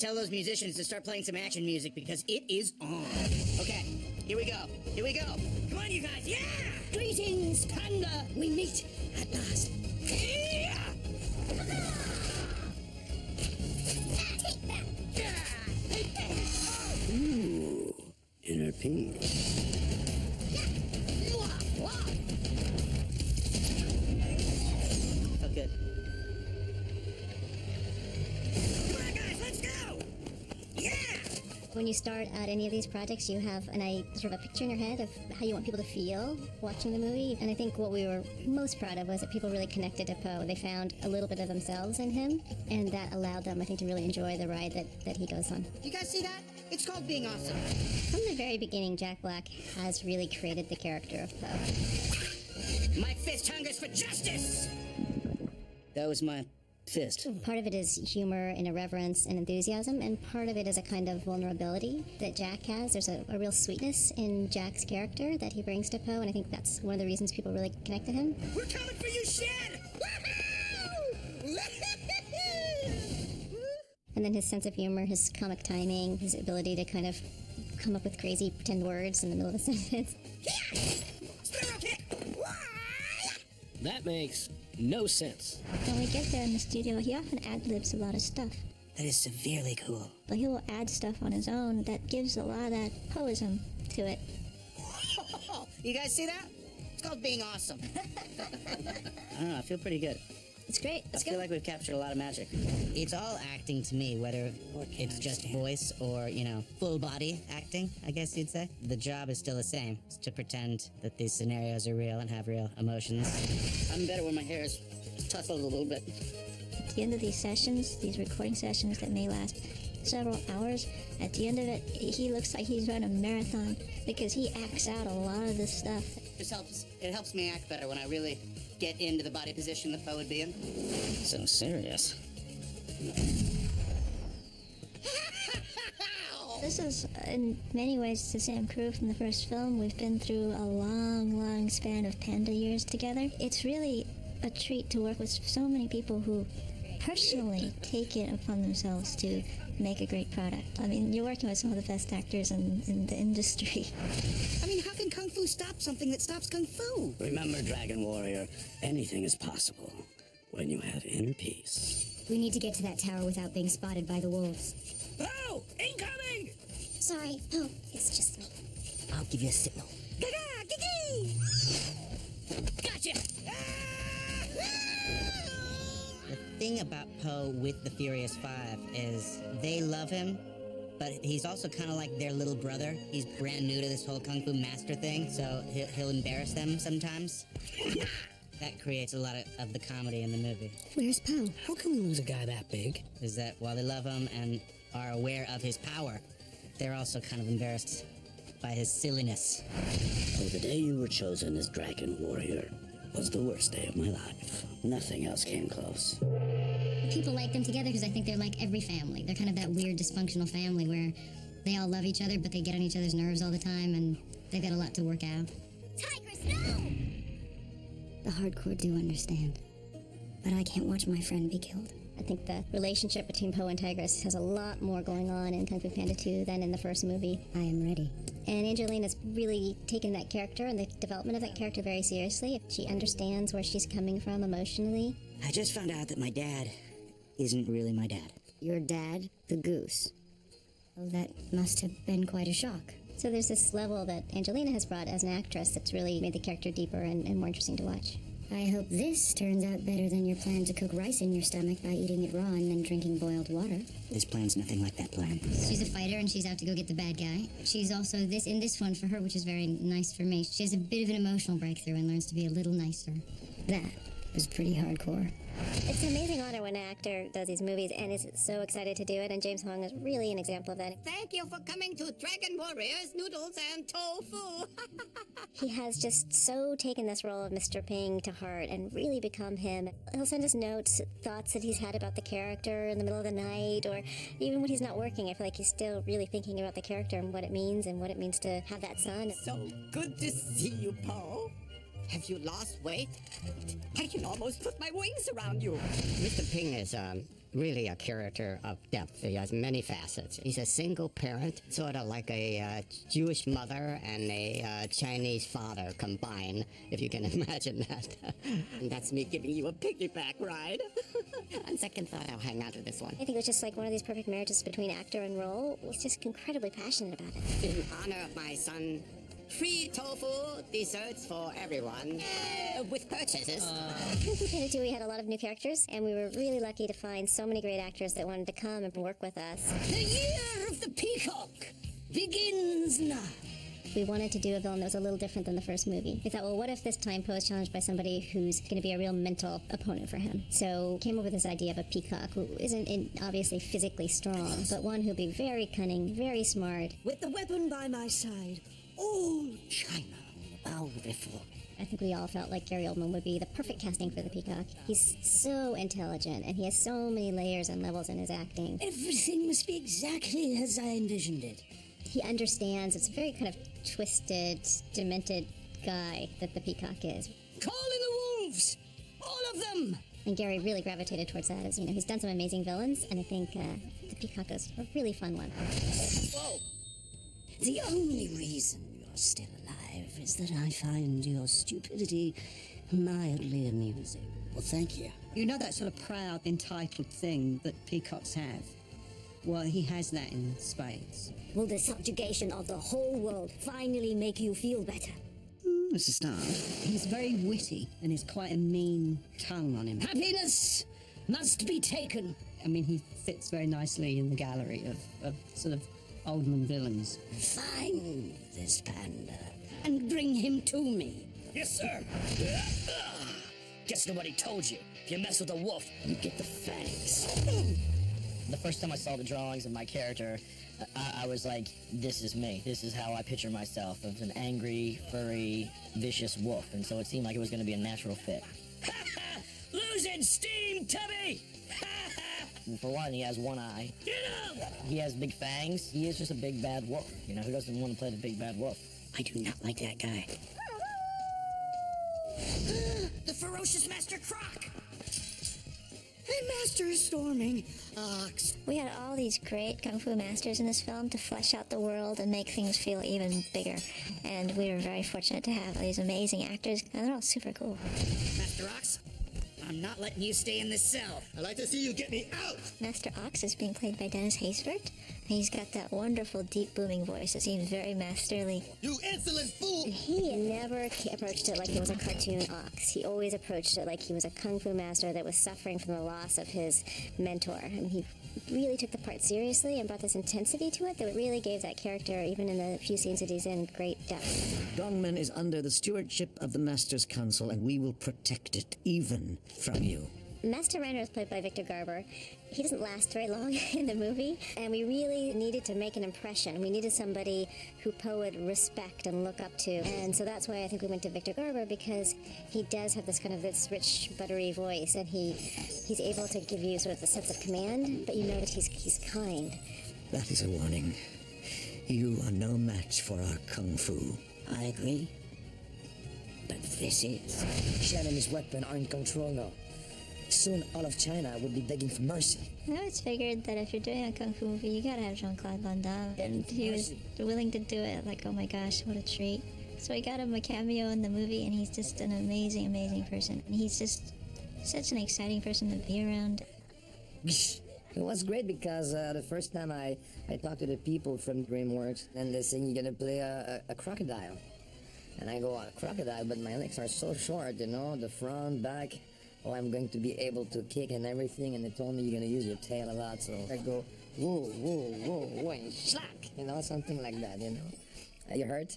tell those musicians to start playing some action music because it is on. Okay, here we go. Here we go. Come on, you guys. Yeah! Greetings, Panda. We meet at last. Yeah! Ooh, inner peace. Oh, good. Come on, guys, let's go! Yeah! When you start at any of these projects, you have sort of a picture in your head of how you want people to feel watching the movie. And I think what we were most proud of was that people really connected to Poe. They found a little bit of themselves in him, and that allowed them, I think, to really enjoy the ride that he goes on. Do you guys see that? It's called being awesome. From the very beginning, Jack Black has really created the character of Poe. My fist hungers for justice! That was my fist. Part of it is humor and irreverence and enthusiasm, and part of it is a kind of vulnerability that Jack has. There's a real sweetness in Jack's character that he brings to Poe, and I think that's one of the reasons people really connect to him. We're coming for you, Shed! And then his sense of humor, his comic timing, his ability to kind of come up with crazy pretend words in the middle of a sentence. That makes no sense. When we get there in the studio, he often ad-libs a lot of stuff. That is severely cool. But he will add stuff on his own that gives a lot of that poism to it. You guys see that? It's called being awesome. I don't know, I feel pretty good. It's great. I feel like we've captured a lot of magic. It's all acting to me, whether it's just voice or, full body acting, I guess you'd say. The job is still the same. It's to pretend that these scenarios are real and have real emotions. I'm better when my hair is tousled a little bit. At the end of these sessions, these recording sessions that may last several hours, at the end of it, he looks like he's run a marathon because he acts out a lot of this stuff. It helps me act better when I really get into the body position that Poe would be in. So serious. This is, in many ways, the same crew from the first film. We've been through a long, long span of Panda years together. It's really a treat to work with so many people who personally take it upon themselves to make a great product. I mean, you're working with some of the best actors in the industry. I mean, how can Kung Fu stop something that stops Kung Fu? Remember, Dragon Warrior, anything is possible when you have inner peace. We need to get to that tower without being spotted by the wolves. Oh! Incoming! Sorry, Poe, it's just me. I'll give you a signal. Gaga! Gigi! Gotcha! The thing about Poe with the Furious Five is they love him, but he's also kind of like their little brother. He's brand new to this whole Kung Fu master thing, so he'll embarrass them sometimes. That creates a lot of the comedy in the movie. Where's Poe? How can we lose a guy that big? Is that while they love him and are aware of his power, they're also kind of embarrassed by his silliness. Oh, the day you were chosen as Dragon Warrior was the worst day of my life. Nothing else came close. People like them together because I think they're like every family. They're kind of that weird dysfunctional family where they all love each other, but they get on each other's nerves all the time, and they've got a lot to work out. Tigress, no! The hardcore do understand, but I can't watch my friend be killed. I think the relationship between Poe and Tigress has a lot more going on in Kung Fu Panda 2 than in the first movie. I am ready. And Angelina's really taken that character and the development of that character very seriously. She understands where she's coming from emotionally. I just found out that my dad isn't really my dad. Your dad, the goose. Well, that must have been quite a shock. So there's this level that Angelina has brought as an actress that's really made the character deeper and more interesting to watch. I hope this turns out better than your plan to cook rice in your stomach by eating it raw and then drinking boiled water. This plan's nothing like that plan. She's a fighter and she's out to go get the bad guy. She's also in this one for her, which is very nice for me. She has a bit of an emotional breakthrough and learns to be a little nicer. That was pretty hardcore. It's an amazing honor when an actor does these movies and is so excited to do it, and James Hong is really an example of that. Thank you for coming to Dragon Warriors, Noodles, and Tofu. He has just so taken this role of Mr. Ping to heart and really become him. He'll send us notes, thoughts that he's had about the character in the middle of the night, or even when he's not working. I feel like he's still really thinking about the character and what it means to have that son. So good to see you, Poe. Have you lost weight? I can almost put my wings around you. Mr. Ping is really a character of depth. He has many facets. He's a single parent, sort of like a Jewish mother and a Chinese father combined, if you can imagine that. And that's me giving you a piggyback ride. On second thought, I'll hang on to this one. I think it was just like one of these perfect marriages between actor and role. He's just incredibly passionate about it. In honor of my son, free tofu desserts for everyone, with purchases. Kung Fu Panda 2, we had a lot of new characters, and we were really lucky to find so many great actors that wanted to come and work with us. The year of the peacock begins now. We wanted to do a villain that was a little different than the first movie. We thought, well, what if this time Poe is challenged by somebody who's going to be a real mental opponent for him? So came up with this idea of a peacock who isn't obviously physically strong, but one who'll be very cunning, very smart. With the weapon by my side, all China bow before. I think we all felt like Gary Oldman would be the perfect casting for the peacock. He's so intelligent, and he has so many layers and levels in his acting. Everything must be exactly as I envisioned it. He understands. It's a very kind of twisted, demented guy that the peacock is. Call in the wolves! All of them! And Gary really gravitated towards that. As you know, he's done some amazing villains, and I think the peacock is a really fun one. Whoa! The only reason you're still alive is that I find your stupidity mildly amusing. Well, thank you. You know that sort of proud, entitled thing that peacocks have? Well, he has that in spades. Will the subjugation of the whole world finally make you feel better? It's a start. He's very witty, and he's quite a mean tongue on him. Happiness must be taken. I mean, he fits very nicely in the gallery of sort of Oldman villains. Find this panda and bring him to me. Yes, sir. Guess nobody told you. If you mess with a wolf, You get the fangs. the first time I saw the drawings of my character, I was like, this is me. This is how I picture myself, of an angry, furry, vicious wolf. And so it seemed like it was going to be a natural fit. Losing steam, Tubby! For one, he has one eye. He has big fangs. He is just a big bad wolf. You know, who doesn't want to play the big bad wolf? I do not like that guy. The ferocious Master Croc! Hey, Master Storming Ox. We had all these great kung fu masters in this film to flesh out the world and make things feel even bigger. And we were very fortunate to have these amazing actors, and they're all super cool. Master Ox, I'm not letting you stay in this cell. I'd like to see you get me out! Master Ox is being played by Dennis Haysbert. He's got that wonderful, deep, booming voice. It seems very masterly. You insolent fool! He never approached it like he was a cartoon ox. He always approached it like he was a kung fu master that was suffering from the loss of his mentor. And he really took the part seriously and brought this intensity to it that really gave that character, even in the few scenes that he's in, great depth. Dongmen is under the stewardship of the Master's Council, and we will protect it, even from you. Master Reiner is played by Victor Garber. He doesn't last very long in the movie, and we really needed to make an impression. We needed somebody who Poe would respect and look up to, and so that's why I think we went to Victor Garber, because he does have this kind of this rich, buttery voice, and he's able to give you sort of the sense of command, but you know that he's kind. That is a warning. You are no match for our kung fu. I agree. But this is. Shen and his weapon are in control now. Soon all of China will be begging for mercy. I always figured that if you're doing a kung fu movie, you gotta have Jean-Claude Van Damme. And he was willing to do it. Like, oh my gosh, what a treat. So we got him a cameo in the movie, and he's just an amazing, amazing person. And he's just such an exciting person to be around. It was great because the first time I talked to the people from DreamWorks, and they saying you're gonna play a crocodile. And I go, a crocodile, but my legs are so short, you know, the front, back. Oh, I'm going to be able to kick and everything, and they told me you're gonna use your tail a lot, so I go, whoa, whoa, whoa, whoa, and slack, you know, something like that, you know. Are you hurt?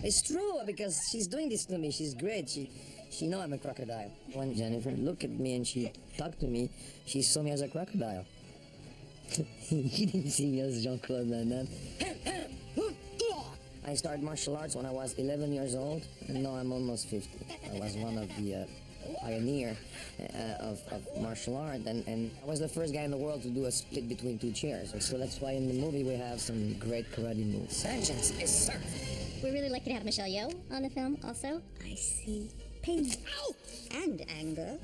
It's true, because she's doing this to me, she's great, she know I'm a crocodile. When Jennifer looked at me and she talked to me, she saw me as a crocodile. She didn't see me as Jean-Claude Van Damme. I started martial arts when I was 11 years old, and now I'm almost 50. I was one of the pioneer of martial art, and I was the first guy in the world to do a split between two chairs. So that's why in the movie we have some great karate moves. Vengeance is served. We're really lucky to have Michelle Yeoh on the film also. I see pain. And anger.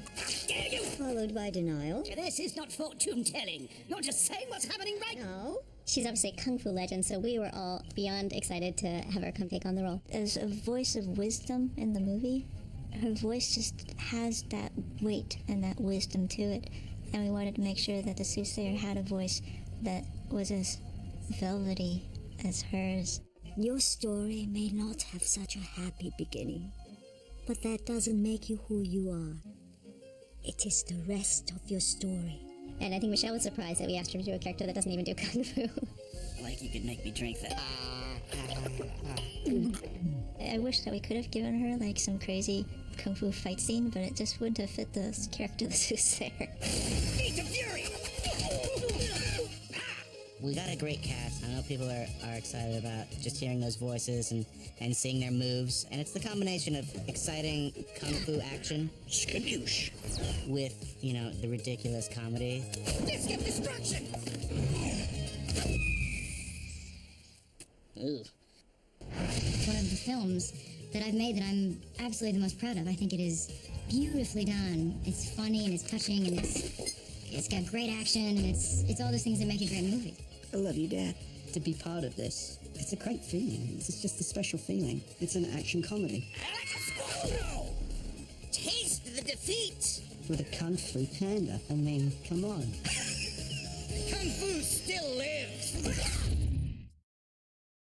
Dare you! Followed by denial. This is not fortune-telling. You're just saying what's happening right now. She's obviously a kung fu legend, so we were all beyond excited to have her come take on the role. As a voice of wisdom in the movie, her voice just has that weight and that wisdom to it. And we wanted to make sure that the soothsayer had a voice that was as velvety as hers. Your story may not have such a happy beginning, but that doesn't make you who you are. It is the rest of your story. And I think Michelle was surprised that we asked her to do a character that doesn't even do kung fu. Like you could make me drink that. I wish that we could have given her like some crazy kung fu fight scene, but it just wouldn't have fit the character of the soothsayer. Eat the fury! We got a great cast. I know people are excited about just hearing those voices and seeing their moves. And it's the combination of exciting kung fu action Skadoosh. with, the ridiculous comedy. Let's get destruction! Ooh. One of the films that I've made that I'm absolutely the most proud of. I think it is beautifully done. It's funny and it's touching and it's got great action and it's all those things that make a great movie. I love you, Dad. To be part of this, it's a great feeling. It's just a special feeling. It's an action comedy. Taste the defeat! With a kung fu panda. I mean, come on. Kung Fu still lives!